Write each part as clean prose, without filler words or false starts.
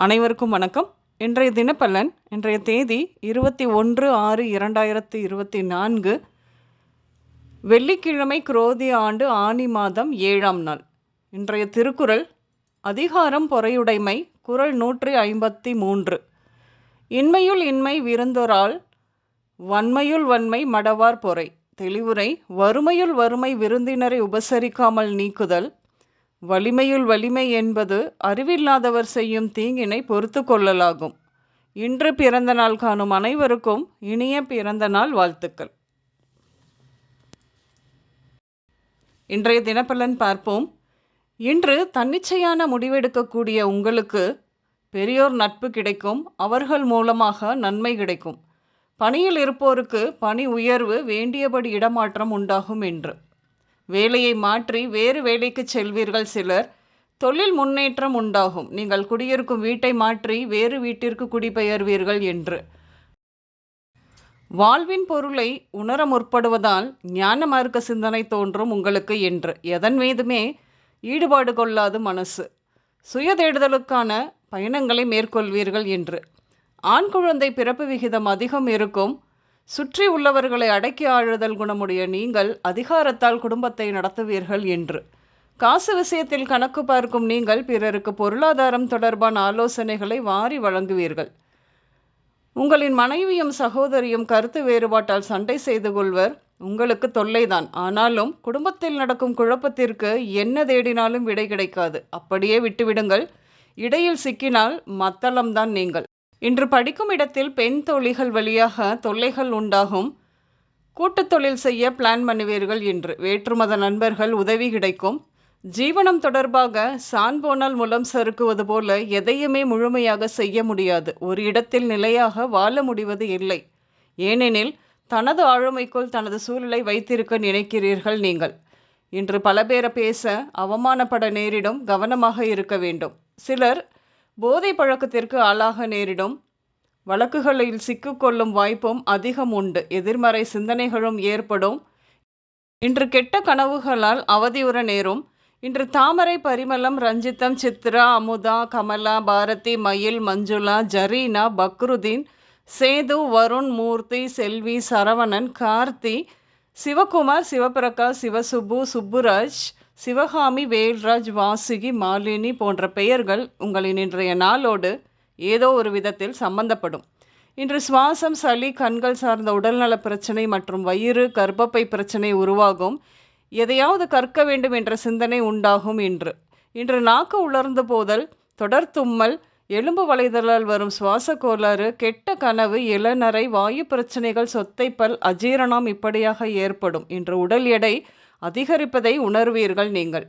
அனைவருக்கும் வணக்கம். இன்றைய தினப்பலன். இன்றைய தேதி 21/6/2024 வெள்ளிக்கிழமை, குரோதி ஆண்டு ஆனி மாதம் 7ஆம் நாள். இன்றைய திருக்குறள் அதிகாரம் பொறையுடைமை, குறள் 153. இன்மையுள் இன்மை விருந்தொராள், வன்மையுள் வன்மை மடவார் பொறை. தெளிவுரை: வறுமையுள் வறுமை விருந்தினரை உபசரிக்காமல் நீக்குதல். வலிமையுள் வலிமை என்பது அறிவில்லாதவர் செய்யும் தீங்கினை பொறுத்து கொள்ளலாகும். இன்று பிறந்த நாள் காணும் அனைவருக்கும் இனிய பிறந்த நாள் வாழ்த்துக்கள். இன்றைய தினப்பலன் பார்ப்போம். இன்று தன்னிச்சையான முடிவெடுக்கக்கூடிய உங்களுக்கு பெரியோர் நட்பு கிடைக்கும். அவர்கள் மூலமாக நன்மை கிடைக்கும். பணியில் இருப்போருக்கு பணி உயர்வு, வேண்டியபடி இடமாற்றம் உண்டாகும். என்று வேலையை மாற்றி வேறு வேலைக்கு செல்வீர்கள். சிலர் தொழில் முன்னேற்றம் உண்டாகும். நீங்கள் குடியிருக்கும் வீட்டை மாற்றி வேறு வீட்டிற்கு குடிபெயர்வீர்கள். என்று வாழ்வின் பொருளை உணர முற்படுவதால் ஞான மார்க்க சிந்தனை தோன்றும் உங்களுக்கு. என்று எதன் மீதுமே ஈடுபாடு கொள்ளாது மனசு சுய தேடுதலுக்கான பயணங்களை மேற்கொள்வீர்கள். என்று ஆண் குழந்தை பிறப்பு விகிதம் அதிகம் இருக்கும். சுற்றி உள்ளவர்களை அடக்கி ஆளுதல் குணமுடைய நீங்கள் அதிகாரத்தால் குடும்பத்தை நடத்துவீர்கள். என்று காசு விஷயத்தில் கணக்கு பார்க்கும் நீங்கள் பிறருக்கு பொருளாதாரம் தொடர்பான ஆலோசனைகளை வாரி வழங்குவீர்கள். உங்களின் மனைவியும் சகோதரியும் கருத்து வேறுபாட்டால் சண்டை செய்து கொள்வர். உங்களுக்கு தொல்லைதான். ஆனாலும் குடும்பத்தில் நடக்கும் குழப்பத்திற்கு என்ன தேடினாலும் விடை கிடைக்காது. அப்படியே விட்டுவிடுங்கள். இடையில் சிக்கினால் மத்தளம்தான் நீங்கள். இன்று படிக்கும் இடத்தில் பெண் தோழிகள் வழியாக தொல்லைகள் உண்டாகும். கூட்டு தொழில் செய்ய பிளான் பண்ணுவீர்கள். என்று வேற்றுமத நண்பர்கள் உதவி கிடைக்கும். ஜீவனம் தொடர்பாக சான்போனால் மூலம் சறுக்குவது போல எதையுமே முழுமையாக செய்ய முடியாது. ஒரு இடத்தில் நிலையாக வாழ முடிவது இல்லை. ஏனெனில் தனது ஆளுமைக்குள் தனது சூழலை வைத்திருக்க நினைக்கிறீர்கள் நீங்கள். இன்று பல பேரை பேச அவமானப்பட நேரிடும். கவனமாக இருக்க வேண்டும். சிலர் போதை பழக்கத்திற்கு ஆளாக நேரிடும். வழக்குகளில் சிக்கிக்கொள்ளும் வாய்ப்பும் அதிகம் உண்டு. எதிர்மறை சிந்தனைகளும் ஏற்படும். இன்று கெட்ட கனவுகளால் அவதியுற நேரும். இன்று தாமரை, பரிமளம், ரஞ்சிதம், சித்ரா, அமுதா, கமலா, பாரதி, மயில், மஞ்சுளா, ஜரீனா, பக்ருதீன், சேது, வருண், மூர்த்தி, செல்வி, சரவணன், கார்த்தி, சிவகுமார், சிவபிரகாஷ், சிவசுப்பு, சுப்புராஜ், சிவகாமி, வேல்ராஜ், வாசுகி, மாலினி போன்ற பெயர்கள் உங்களின் இன்றைய நாளோடு ஏதோ ஒரு விதத்தில் சம்பந்தப்படும். இன்று சுவாசம், சளி, கண்கள் சார்ந்த உடல்நல பிரச்சனை மற்றும் வயிறு, கர்ப்பப்பை பிரச்சனை உருவாகும். எதையாவது கற்க வேண்டும் என்ற சிந்தனை உண்டாகும். இன்று நாக்கு உலர்ந்து போதல், தொடர் தும்மல், எலும்பு வளைதலால் வரும் சுவாச கோளாறு, கெட்ட கனவு, இளநரை, வாயு பிரச்சனைகள், சொத்தைப்பல், அஜீரணம் இப்படியாக ஏற்படும். இன்று உடல் எடை அதிகரிப்பதை உணர்வீர்கள் நீங்கள்.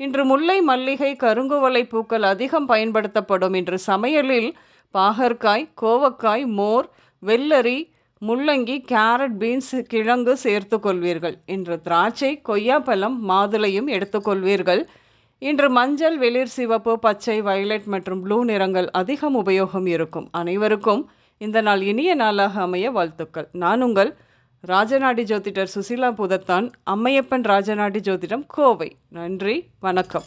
இன்று முல்லை, மல்லிகை, கருங்குவளை பூக்கள் அதிகம் பயன்படுத்தப்படும். இன்று சமையலில் பாகற்காய், கோவக்காய், மோர், வெள்ளரி, முள்ளங்கி, கேரட், பீன்ஸ், கிழங்கு சேர்த்து கொள்வீர்கள். இன்று திராட்சை, கொய்யாப்பழம், மாதுளையும் எடுத்துக்கொள்வீர்கள். இன்று மஞ்சள், வெளிர் சிவப்பு, பச்சை, வயலட் மற்றும் ப்ளூ நிறங்கள் அதிகம் உபயோகம் இருக்கும். அனைவருக்கும் இந்த நாள் இனிய நாளாக அமைய வாழ்த்துக்கள். நான் உங்கள் ராஜநாடி ஜோதிடர் சுசிலா புதத்தான், அம்மையப்பன் ராஜநாடி ஜோதிடம், கோவை. நன்றி, வணக்கம்.